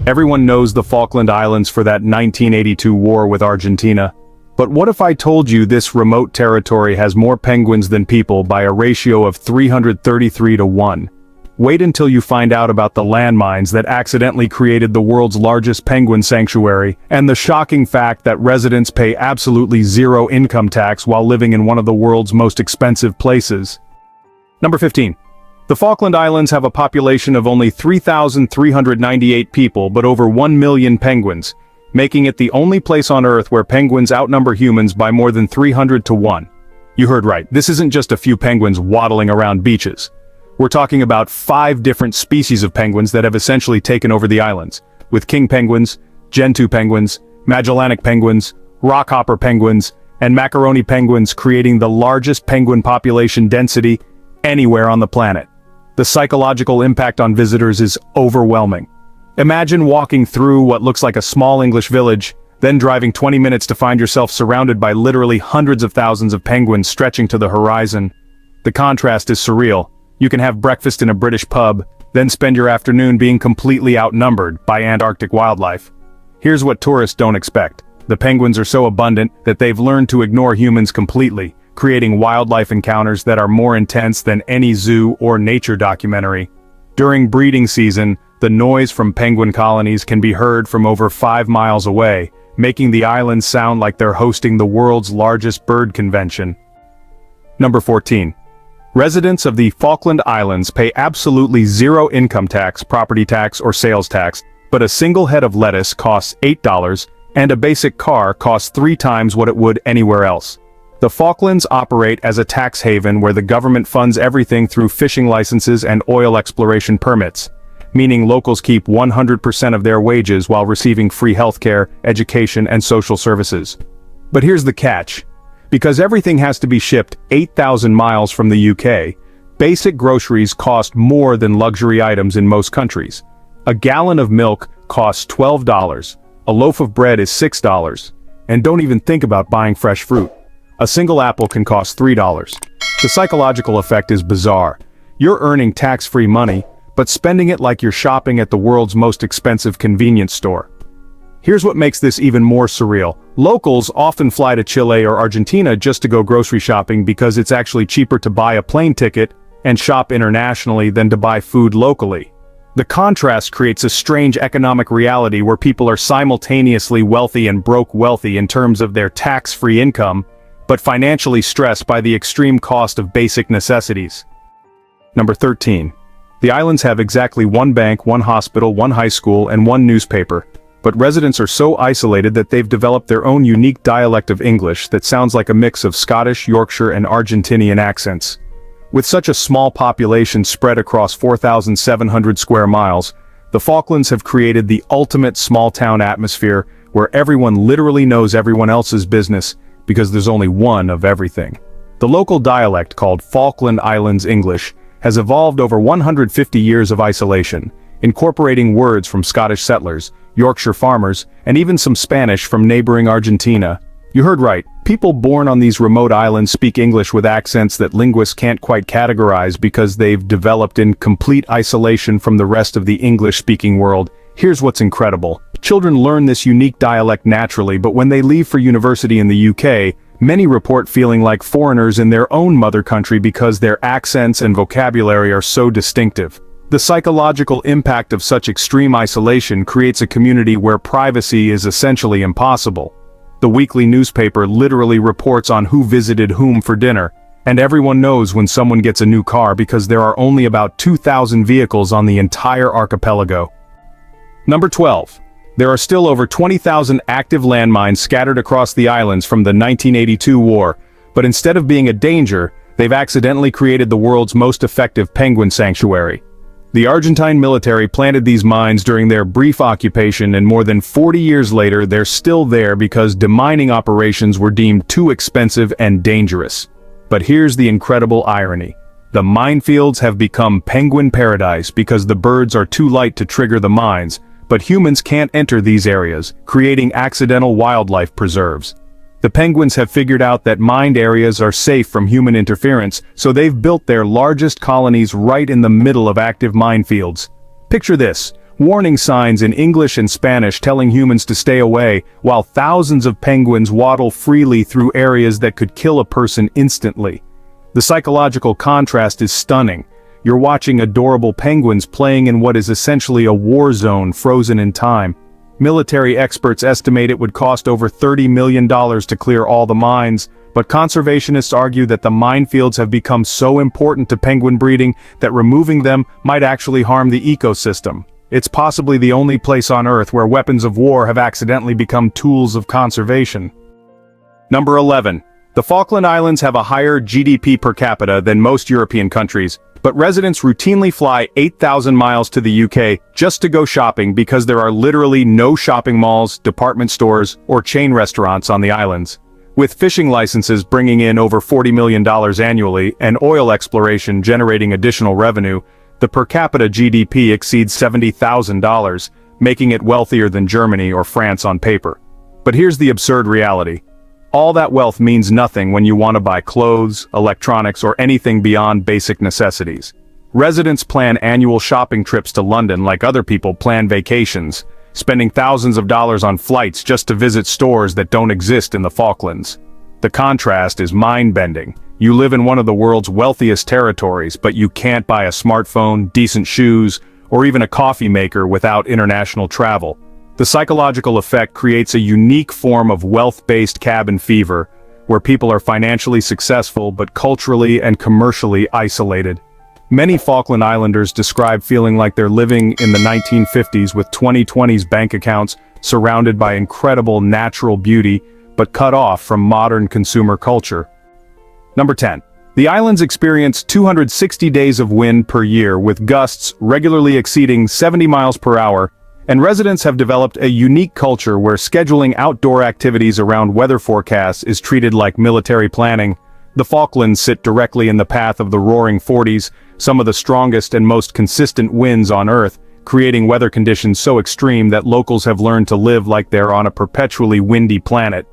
Everyone knows the Falkland Islands for that 1982 war with Argentina. But what if I told you this remote territory has more penguins than people by a ratio of 333 to 1? Wait until you find out about the landmines that accidentally created the world's largest penguin sanctuary, and the shocking fact that residents pay absolutely zero income tax while living in one of the world's most expensive places. Number 15. The Falkland Islands have a population of only 3,398 people but over 1 million penguins, making it the only place on Earth where penguins outnumber humans by more than 300 to 1. You heard right, this isn't just a few penguins waddling around beaches. We're talking about 5 different species of penguins that have essentially taken over the islands, with king penguins, gentoo penguins, Magellanic penguins, rockhopper penguins, and macaroni penguins creating the largest penguin population density anywhere on the planet. The psychological impact on visitors is overwhelming. Imagine walking through what looks like a small English village, then driving 20 minutes to find yourself surrounded by literally hundreds of thousands of penguins stretching to the horizon. The contrast is surreal. You can have breakfast in a British pub, then spend your afternoon being completely outnumbered by Antarctic wildlife. Here's what tourists don't expect. The penguins are so abundant that they've learned to ignore humans completely, creating wildlife encounters that are more intense than any zoo or nature documentary. During breeding season, the noise from penguin colonies can be heard from over 5 miles away, making the islands sound like they're hosting the world's largest bird convention. Number 14. Residents of the Falkland Islands pay absolutely zero income tax, property tax, or sales tax, but a single head of lettuce costs $8, and a basic car costs 3 times what it would anywhere else. The Falklands operate as a tax haven where the government funds everything through fishing licenses and oil exploration permits, meaning locals keep 100% of their wages while receiving free healthcare, education, and social services. But here's the catch. Because everything has to be shipped 8,000 miles from the UK, basic groceries cost more than luxury items in most countries. A gallon of milk costs $12, a loaf of bread is $6, and don't even think about buying fresh fruit. A single apple can cost $3. The psychological effect is bizarre. You're earning tax-free money, but spending it like you're shopping at the world's most expensive convenience store. Here's what makes this even more surreal. Locals often fly to Chile or Argentina just to go grocery shopping because it's actually cheaper to buy a plane ticket and shop internationally than to buy food locally. The contrast creates a strange economic reality where people are simultaneously wealthy and broke wealthy in terms of their tax-free income, but financially stressed by the extreme cost of basic necessities. Number 13. The islands have exactly 1 bank, 1 hospital, 1 high school, and 1 newspaper. But residents are so isolated that they've developed their own unique dialect of English that sounds like a mix of Scottish, Yorkshire, and Argentinian accents. With such a small population spread across 4,700 square miles, the Falklands have created the ultimate small-town atmosphere where everyone literally knows everyone else's business because there's only one of everything. The local dialect, called Falkland Islands English, has evolved over 150 years of isolation, incorporating words from Scottish settlers, Yorkshire farmers, and even some Spanish from neighboring Argentina. You heard right, people born on these remote islands speak English with accents that linguists can't quite categorize because they've developed in complete isolation from the rest of the English-speaking world. Here's what's incredible. Children learn this unique dialect naturally, but when they leave for university in the UK, many report feeling like foreigners in their own mother country because their accents and vocabulary are so distinctive. The psychological impact of such extreme isolation creates a community where privacy is essentially impossible. The weekly newspaper literally reports on who visited whom for dinner, and everyone knows when someone gets a new car because there are only about 2,000 vehicles on the entire archipelago. Number 12. There are still over 20,000 active landmines scattered across the islands from the 1982 war, but instead of being a danger, they've accidentally created the world's most effective penguin sanctuary. The Argentine military planted these mines during their brief occupation, and more than 40 years later they're still there because demining operations were deemed too expensive and dangerous. But here's the incredible irony. The minefields have become penguin paradise because the birds are too light to trigger the mines, but humans can't enter these areas, creating accidental wildlife preserves. The penguins have figured out that mined areas are safe from human interference, so they've built their largest colonies right in the middle of active minefields. Picture this, Warning signs in English and Spanish telling humans to stay away, while thousands of penguins waddle freely through areas that could kill a person instantly. The psychological contrast is stunning. You're watching adorable penguins playing in what is essentially a war zone frozen in time. Military experts estimate it would cost over $30 million to clear all the mines, but conservationists argue that the minefields have become so important to penguin breeding that removing them might actually harm the ecosystem. It's possibly the only place on Earth where weapons of war have accidentally become tools of conservation. Number 11. The Falkland Islands have a higher GDP per capita than most European countries, but residents routinely fly 8,000 miles to the UK just to go shopping because there are literally no shopping malls, department stores, or chain restaurants on the islands. With fishing licenses bringing in over $40 million annually and oil exploration generating additional revenue, the per capita GDP exceeds $70,000, making it wealthier than Germany or France on paper. But here's the absurd reality. All that wealth means nothing when you want to buy clothes, electronics, or anything beyond basic necessities. Residents plan annual shopping trips to London like other people plan vacations, spending thousands of dollars on flights just to visit stores that don't exist in the Falklands. The contrast is mind-bending. You live in one of the world's wealthiest territories, but you can't buy a smartphone, decent shoes, or even a coffee maker without international travel. The psychological effect creates a unique form of wealth-based cabin fever, where people are financially successful but culturally and commercially isolated. Many Falkland Islanders describe feeling like they're living in the 1950s with 2020s bank accounts surrounded by incredible natural beauty, but cut off from modern consumer culture. Number 10. The islands experience 260 days of wind per year with gusts regularly exceeding 70 miles per hour, and residents have developed a unique culture where scheduling outdoor activities around weather forecasts is treated like military planning. The Falklands sit directly in the path of the roaring 40s, some of the strongest and most consistent winds on Earth, creating weather conditions so extreme that locals have learned to live like they're on a perpetually windy planet.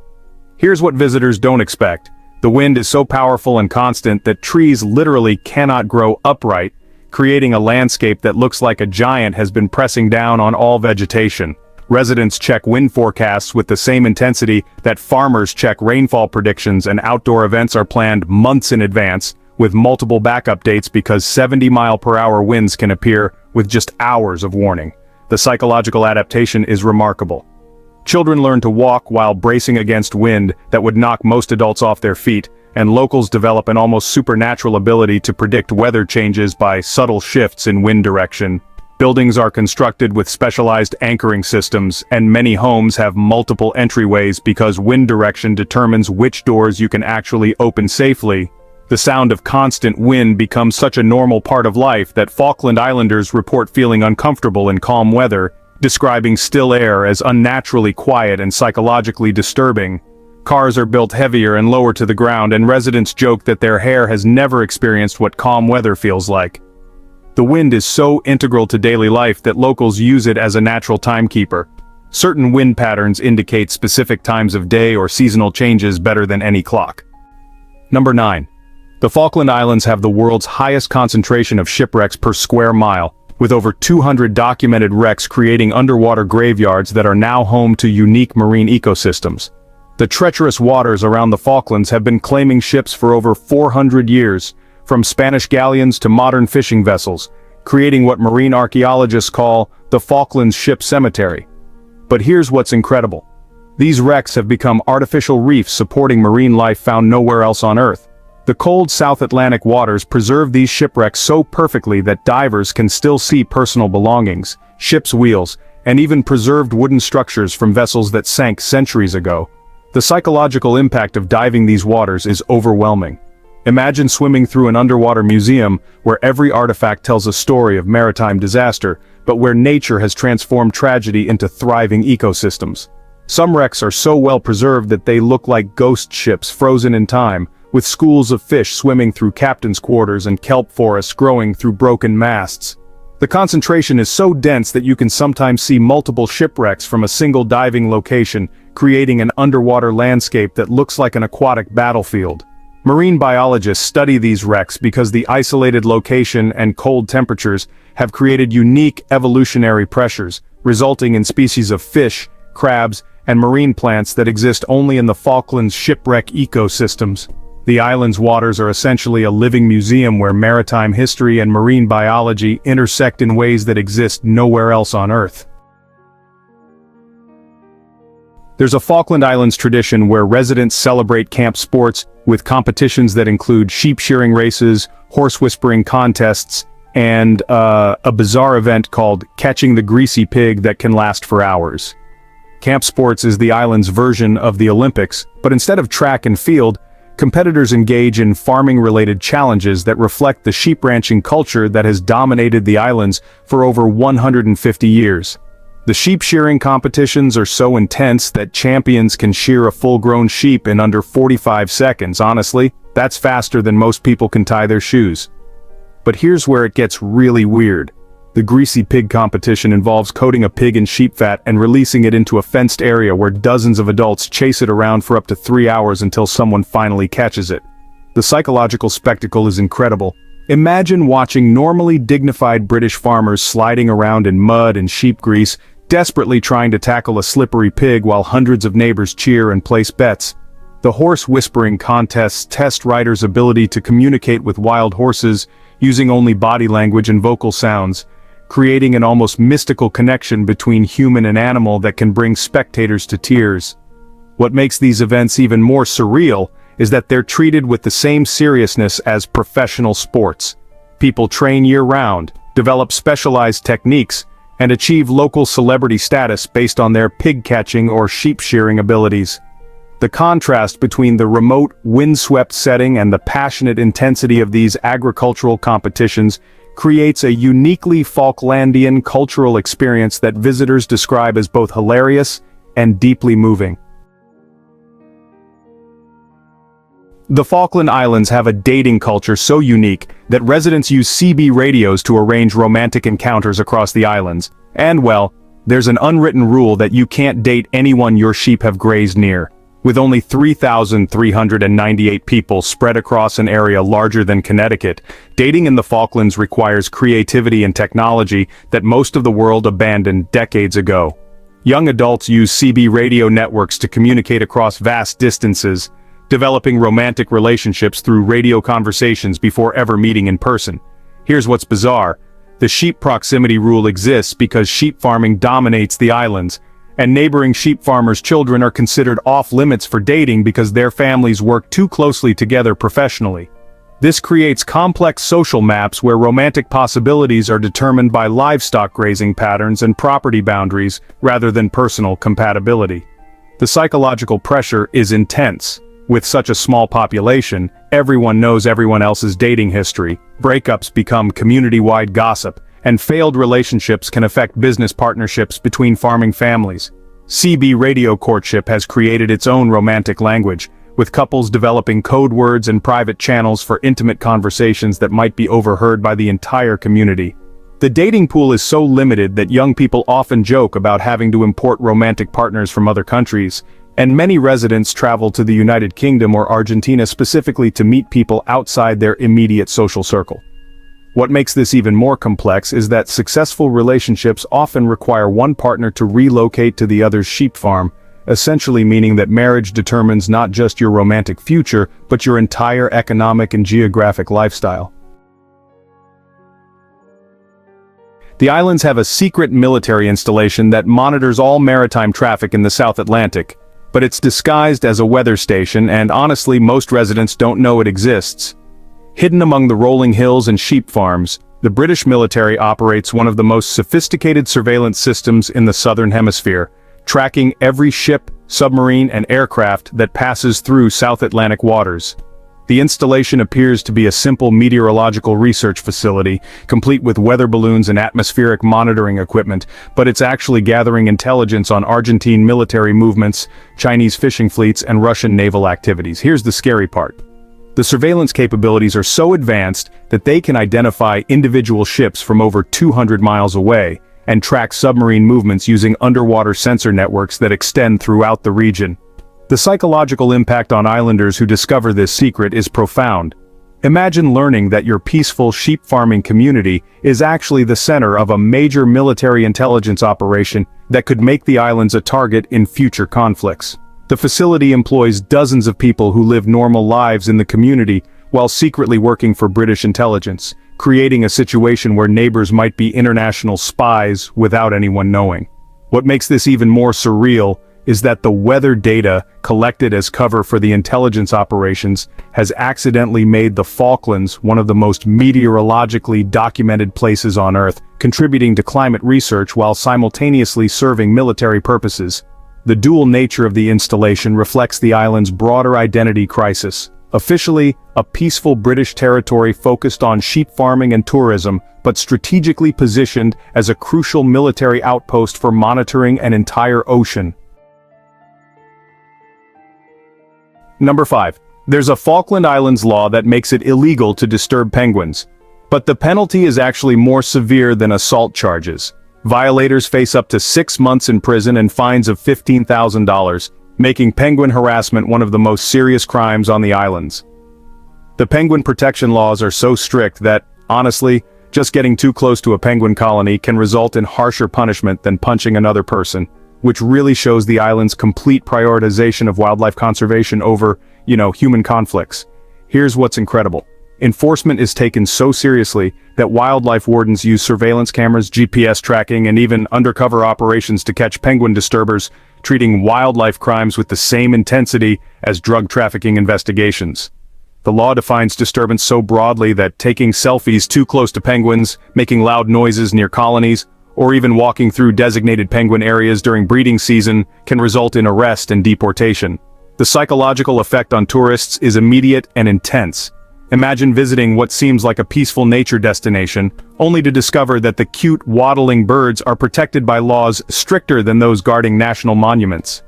Here's what visitors don't expect. The wind is so powerful and constant that trees literally cannot grow upright, creating a landscape that looks like a giant has been pressing down on all vegetation. Residents check wind forecasts with the same intensity that farmers check rainfall predictions, and outdoor events are planned months in advance, with multiple backup dates because 70-mile-per-hour winds can appear with just hours of warning. The psychological adaptation is remarkable. Children learn to walk while bracing against wind that would knock most adults off their feet, and locals develop an almost supernatural ability to predict weather changes by subtle shifts in wind direction. Buildings are constructed with specialized anchoring systems, and many homes have multiple entryways because wind direction determines which doors you can actually open safely. The sound of constant wind becomes such a normal part of life that Falkland Islanders report feeling uncomfortable in calm weather, describing still air as unnaturally quiet and psychologically disturbing. Cars are built heavier and lower to the ground, and residents joke that their hair has never experienced what calm weather feels like. The wind is so integral to daily life that locals use it as a natural timekeeper. Certain wind patterns indicate specific times of day or seasonal changes better than any clock. Number 9. The Falkland Islands have the world's highest concentration of shipwrecks per square mile, with over 200 documented wrecks creating underwater graveyards that are now home to unique marine ecosystems. The treacherous waters around the Falklands have been claiming ships for over 400 years, from Spanish galleons to modern fishing vessels, creating what marine archaeologists call the Falklands Ship Cemetery. But here's what's incredible. These wrecks have become artificial reefs supporting marine life found nowhere else on Earth. The cold South Atlantic waters preserve these shipwrecks so perfectly that divers can still see personal belongings, ship's wheels, and even preserved wooden structures from vessels that sank centuries ago. The psychological impact of diving these waters is overwhelming. Imagine swimming through an underwater museum where every artifact tells a story of maritime disaster, but where nature has transformed tragedy into thriving ecosystems. Some wrecks are so well preserved that they look like ghost ships frozen in time, with schools of fish swimming through captain's quarters and kelp forests growing through broken masts. The concentration is so dense that you can sometimes see multiple shipwrecks from a single diving location, creating an underwater landscape that looks like an aquatic battlefield. Marine biologists study these wrecks because the isolated location and cold temperatures have created unique evolutionary pressures, resulting in species of fish, crabs, and marine plants that exist only in the Falklands shipwreck ecosystems. The island's waters are essentially a living museum where maritime history and marine biology intersect in ways that exist nowhere else on Earth. There's a Falkland Islands tradition where residents celebrate camp sports with competitions that include sheep shearing races, horse whispering contests, and a bizarre event called catching the greasy pig that can last for hours. Camp sports is the island's version of the Olympics, but instead of track and field, competitors engage in farming-related challenges that reflect the sheep ranching culture that has dominated the islands for over 150 years. The sheep shearing competitions are so intense that champions can shear a full-grown sheep in under 45 seconds. Honestly, that's faster than most people can tie their shoes. But here's where it gets really weird. The greasy pig competition involves coating a pig in sheep fat and releasing it into a fenced area where dozens of adults chase it around for up to 3 hours until someone finally catches it. The psychological spectacle is incredible. Imagine watching normally dignified British farmers sliding around in mud and sheep grease, desperately trying to tackle a slippery pig while hundreds of neighbors cheer and place bets. The horse whispering contests test riders' ability to communicate with wild horses using only body language and vocal sounds, creating an almost mystical connection between human and animal that can bring spectators to tears. What makes these events even more surreal is that they're treated with the same seriousness as professional sports. People train year-round, develop specialized techniques, and achieve local celebrity status based on their pig-catching or sheep-shearing abilities. The contrast between the remote, windswept setting and the passionate intensity of these agricultural competitions creates a uniquely Falklandian cultural experience that visitors describe as both hilarious and deeply moving. The Falkland Islands have a dating culture so unique that residents use CB radios to arrange romantic encounters across the islands. And well, there's an unwritten rule that you can't date anyone your sheep have grazed near. With only 3,398 people spread across an area larger than Connecticut, dating in the Falklands requires creativity and technology that most of the world abandoned decades ago. Young adults use CB radio networks to communicate across vast distances, developing romantic relationships through radio conversations before ever meeting in person. Here's what's bizarre. The sheep proximity rule exists because sheep farming dominates the islands, and neighboring sheep farmers' children are considered off-limits for dating because their families work too closely together professionally. This creates complex social maps where romantic possibilities are determined by livestock grazing patterns and property boundaries rather than personal compatibility. The psychological pressure is intense. With such a small population, everyone knows everyone else's dating history, breakups become community-wide gossip, and failed relationships can affect business partnerships between farming families. CB radio courtship has created its own romantic language, with couples developing code words and private channels for intimate conversations that might be overheard by the entire community. The dating pool is so limited that young people often joke about having to import romantic partners from other countries, and many residents travel to the United Kingdom or Argentina specifically to meet people outside their immediate social circle. What makes this even more complex is that successful relationships often require one partner to relocate to the other's sheep farm, essentially meaning that marriage determines not just your romantic future, but your entire economic and geographic lifestyle. The islands have a secret military installation that monitors all maritime traffic in the South Atlantic, but it's disguised as a weather station, and honestly most residents don't know it exists. Hidden among the rolling hills and sheep farms, the British military operates one of the most sophisticated surveillance systems in the Southern Hemisphere, tracking every ship, submarine, and aircraft that passes through South Atlantic waters. The installation appears to be a simple meteorological research facility, complete with weather balloons and atmospheric monitoring equipment, but it's actually gathering intelligence on Argentine military movements, Chinese fishing fleets, and Russian naval activities. Here's the scary part. The surveillance capabilities are so advanced that they can identify individual ships from over 200 miles away and track submarine movements using underwater sensor networks that extend throughout the region. The psychological impact on islanders who discover this secret is profound. Imagine learning that your peaceful sheep farming community is actually the center of a major military intelligence operation that could make the islands a target in future conflicts. The facility employs dozens of people who live normal lives in the community while secretly working for British intelligence, creating a situation where neighbors might be international spies without anyone knowing. What makes this even more surreal is that the weather data collected as cover for the intelligence operations has accidentally made the Falklands one of the most meteorologically documented places on Earth, contributing to climate research while simultaneously serving military purposes. The dual nature of the installation reflects the island's broader identity crisis. Officially, a peaceful British territory focused on sheep farming and tourism, but strategically positioned as a crucial military outpost for monitoring an entire ocean. Number 5. There's a Falkland Islands law that makes it illegal to disturb penguins. But the penalty is actually more severe than assault charges. Violators face up to 6 months in prison and fines of $15,000, making penguin harassment one of the most serious crimes on the islands. The penguin protection laws are so strict that, honestly, just getting too close to a penguin colony can result in harsher punishment than punching another person, which really shows the island's complete prioritization of wildlife conservation over, human conflicts. Here's what's incredible. Enforcement is taken so seriously that wildlife wardens use surveillance cameras, GPS tracking, and even undercover operations to catch penguin disturbers, treating wildlife crimes with the same intensity as drug trafficking investigations. The law defines disturbance so broadly that taking selfies too close to penguins, making loud noises near colonies, or even walking through designated penguin areas during breeding season can result in arrest and deportation. The psychological effect on tourists is immediate and intense. Imagine visiting what seems like a peaceful nature destination, only to discover that the cute waddling birds are protected by laws stricter than those guarding national monuments.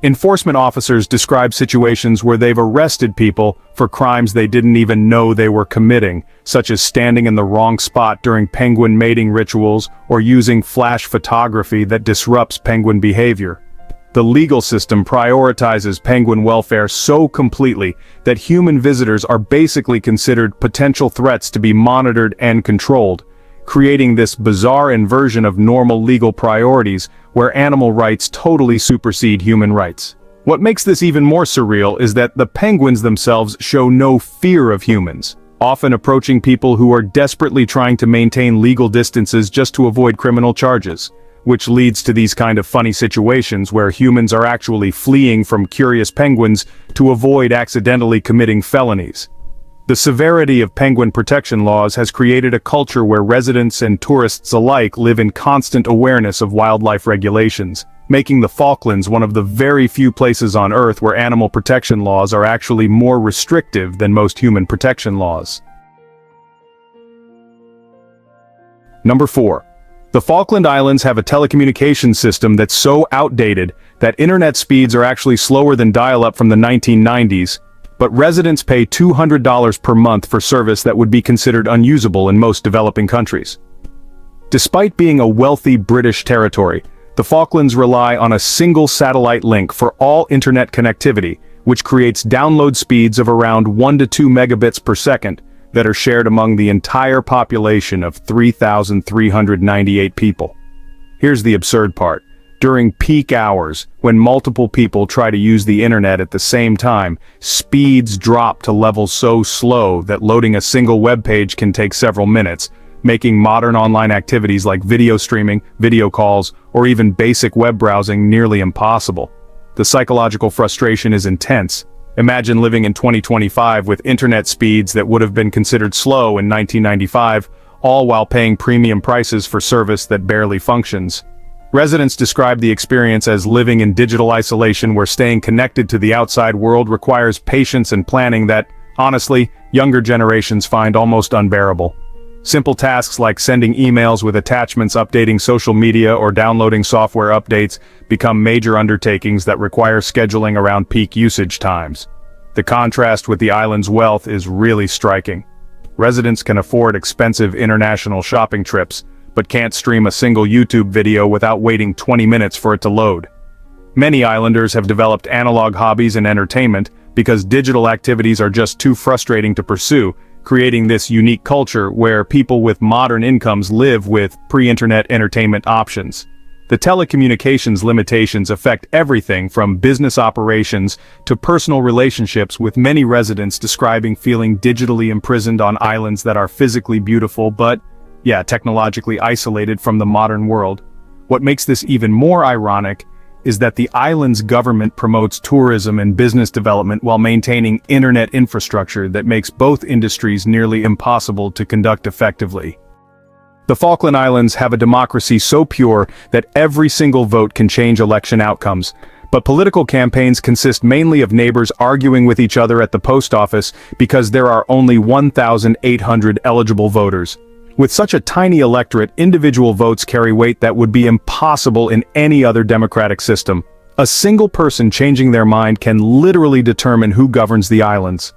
Enforcement officers describe situations where they've arrested people for crimes they didn't even know they were committing, such as standing in the wrong spot during penguin mating rituals or using flash photography that disrupts penguin behavior. The legal system prioritizes penguin welfare so completely that human visitors are basically considered potential threats to be monitored and controlled, creating this bizarre inversion of normal legal priorities where animal rights totally supersede human rights. What makes this even more surreal is that the penguins themselves show no fear of humans, often approaching people who are desperately trying to maintain legal distances just to avoid criminal charges, which leads to these kind of funny situations where humans are actually fleeing from curious penguins to avoid accidentally committing felonies. The severity of penguin protection laws has created a culture where residents and tourists alike live in constant awareness of wildlife regulations, making the Falklands one of the very few places on Earth where animal protection laws are actually more restrictive than most human protection laws. Number 4. The Falkland Islands have a telecommunications system that's so outdated that internet speeds are actually slower than dial-up from the 1990s, but residents pay $200 per month for service that would be considered unusable in most developing countries. Despite being a wealthy British territory, the Falklands rely on a single satellite link for all internet connectivity, which creates download speeds of around 1 to 2 megabits per second that are shared among the entire population of 3,398 people. Here's the absurd part. During peak hours, when multiple people try to use the internet at the same time, speeds drop to levels so slow that loading a single web page can take several minutes, making modern online activities like video streaming, video calls, or even basic web browsing nearly impossible. The psychological frustration is intense. Imagine living in 2025 with internet speeds that would have been considered slow in 1995, all while paying premium prices for service that barely functions. Residents describe the experience as living in digital isolation where staying connected to the outside world requires patience and planning that, honestly, younger generations find almost unbearable. Simple tasks like sending emails with attachments, updating social media, or downloading software updates become major undertakings that require scheduling around peak usage times. The contrast with the island's wealth is really striking. Residents can afford expensive international shopping trips, but can't stream a single YouTube video without waiting 20 minutes for it to load. Many islanders have developed analog hobbies and entertainment because digital activities are just too frustrating to pursue, creating this unique culture where people with modern incomes live with pre-internet entertainment options. The telecommunications limitations affect everything from business operations to personal relationships, with many residents describing feeling digitally imprisoned on islands that are physically beautiful but, technologically isolated from the modern world. What makes this even more ironic is that the island's government promotes tourism and business development while maintaining internet infrastructure that makes both industries nearly impossible to conduct effectively. The Falkland Islands have a democracy so pure that every single vote can change election outcomes, but political campaigns consist mainly of neighbors arguing with each other at the post office because there are only 1,800 eligible voters. With such a tiny electorate, individual votes carry weight that would be impossible in any other democratic system. A single person changing their mind can literally determine who governs the islands.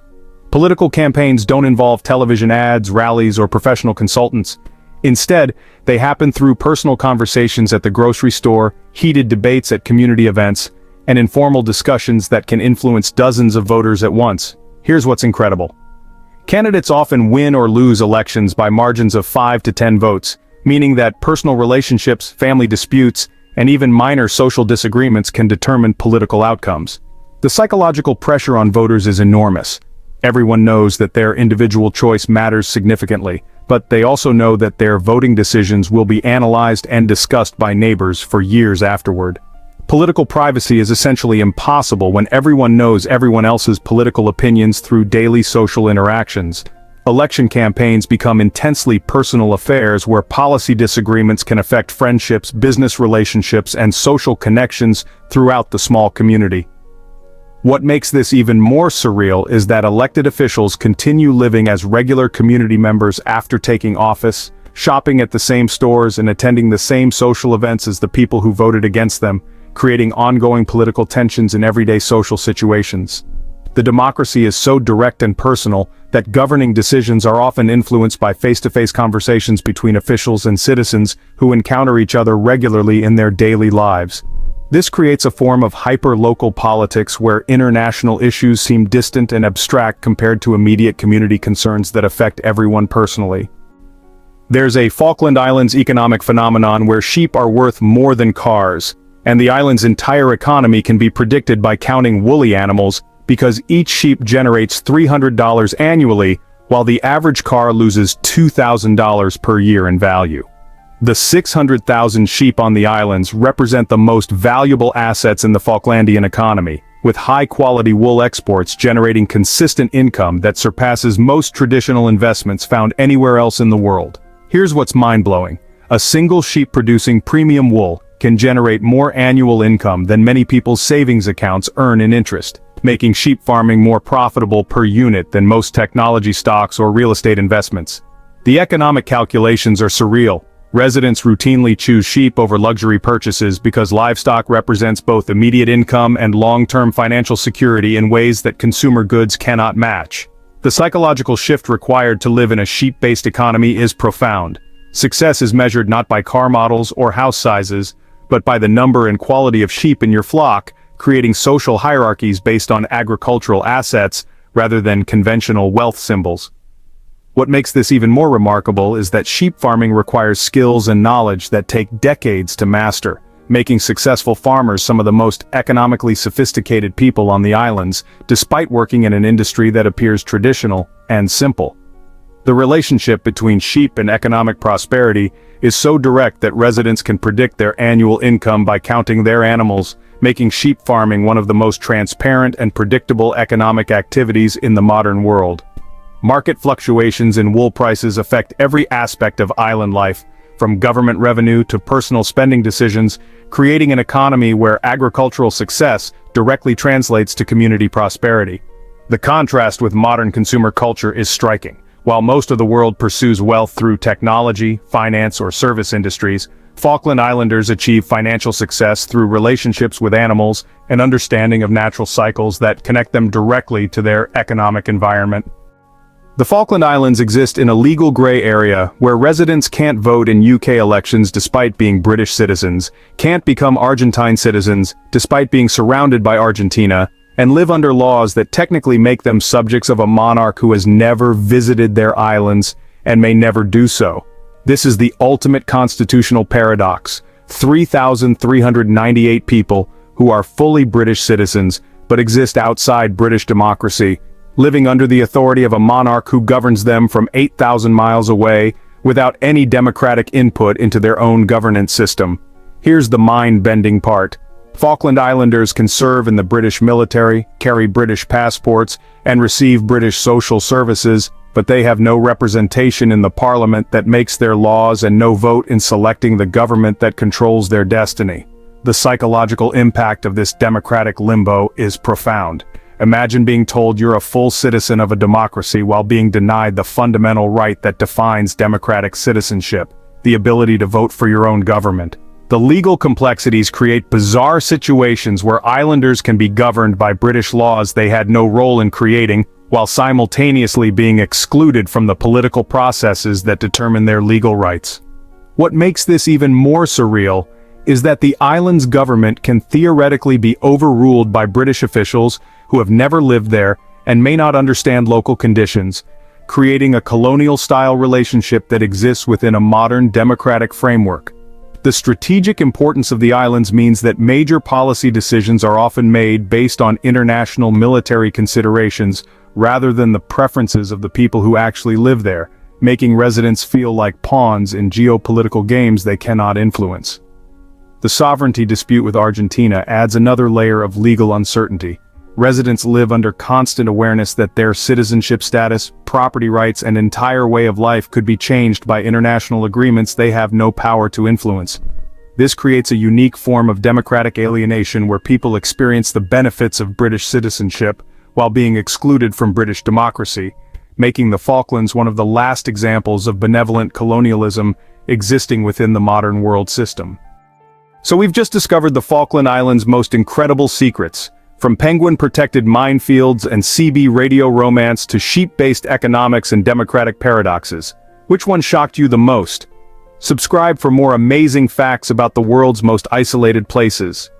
Political campaigns don't involve television ads, rallies, or professional consultants. Instead, they happen through personal conversations at the grocery store, heated debates at community events, and informal discussions that can influence dozens of voters at once. Here's what's incredible. Candidates often win or lose elections by margins of 5 to 10 votes, meaning that personal relationships, family disputes, and even minor social disagreements can determine political outcomes. The psychological pressure on voters is enormous. Everyone knows that their individual choice matters significantly, but they also know that their voting decisions will be analyzed and discussed by neighbors for years afterward. Political privacy is essentially impossible when everyone knows everyone else's political opinions through daily social interactions. Election campaigns become intensely personal affairs where policy disagreements can affect friendships, business relationships, and social connections throughout the small community. What makes this even more surreal is that elected officials continue living as regular community members after taking office, shopping at the same stores and attending the same social events as the people who voted against them, creating ongoing political tensions in everyday social situations. The democracy is so direct and personal that governing decisions are often influenced by face-to-face conversations between officials and citizens who encounter each other regularly in their daily lives. This creates a form of hyper-local politics where international issues seem distant and abstract compared to immediate community concerns that affect everyone personally. There's a Falkland Islands economic phenomenon where sheep are worth more than cars, and the island's entire economy can be predicted by counting woolly animals because each sheep generates $300 annually, while the average car loses $2,000 per year in value. The 600,000 sheep on the islands represent the most valuable assets in the Falklandian economy, with high-quality wool exports generating consistent income that surpasses most traditional investments found anywhere else in the world. Here's what's mind-blowing. A single sheep producing premium wool can generate more annual income than many people's savings accounts earn in interest, making sheep farming more profitable per unit than most technology stocks or real estate investments. The economic calculations are surreal. Residents routinely choose sheep over luxury purchases because livestock represents both immediate income and long-term financial security in ways that consumer goods cannot match. The psychological shift required to live in a sheep-based economy is profound. Success is measured not by car models or house sizes, but by the number and quality of sheep in your flock, creating social hierarchies based on agricultural assets rather than conventional wealth symbols. What makes this even more remarkable is that sheep farming requires skills and knowledge that take decades to master, making successful farmers some of the most economically sophisticated people on the islands, despite working in an industry that appears traditional and simple. The relationship between sheep and economic prosperity is so direct that residents can predict their annual income by counting their animals, making sheep farming one of the most transparent and predictable economic activities in the modern world. Market fluctuations in wool prices affect every aspect of island life, from government revenue to personal spending decisions, creating an economy where agricultural success directly translates to community prosperity. The contrast with modern consumer culture is striking. While most of the world pursues wealth through technology, finance, or service industries, Falkland Islanders achieve financial success through relationships with animals and understanding of natural cycles that connect them directly to their economic environment. The Falkland Islands exist in a legal gray area where residents can't vote in UK elections despite being British citizens, can't become Argentine citizens despite being surrounded by Argentina, and live under laws that technically make them subjects of a monarch who has never visited their islands and may never do so. This is the ultimate constitutional paradox. 3,398 people who are fully British citizens but exist outside British democracy, living under the authority of a monarch who governs them from 8,000 miles away without any democratic input into their own governance system. Here's the mind-bending part. Falkland Islanders can serve in the British military, carry British passports, and receive British social services, but they have no representation in the parliament that makes their laws and no vote in selecting the government that controls their destiny. The psychological impact of this democratic limbo is profound. Imagine being told you're a full citizen of a democracy while being denied the fundamental right that defines democratic citizenship, the ability to vote for your own government. The legal complexities create bizarre situations where islanders can be governed by British laws they had no role in creating, while simultaneously being excluded from the political processes that determine their legal rights. What makes this even more surreal is that the island's government can theoretically be overruled by British officials who have never lived there and may not understand local conditions, creating a colonial-style relationship that exists within a modern democratic framework. The strategic importance of the islands means that major policy decisions are often made based on international military considerations rather than the preferences of the people who actually live there, making residents feel like pawns in geopolitical games they cannot influence. The sovereignty dispute with Argentina adds another layer of legal uncertainty. Residents live under constant awareness that their citizenship status, property rights, and entire way of life could be changed by international agreements they have no power to influence. This creates a unique form of democratic alienation where people experience the benefits of British citizenship while being excluded from British democracy, making the Falklands one of the last examples of benevolent colonialism existing within the modern world system. So we've just discovered the Falkland Islands' most incredible secrets, from penguin-protected minefields and CB radio romance to sheep-based economics and democratic paradoxes. Which one shocked you the most? Subscribe for more amazing facts about the world's most isolated places.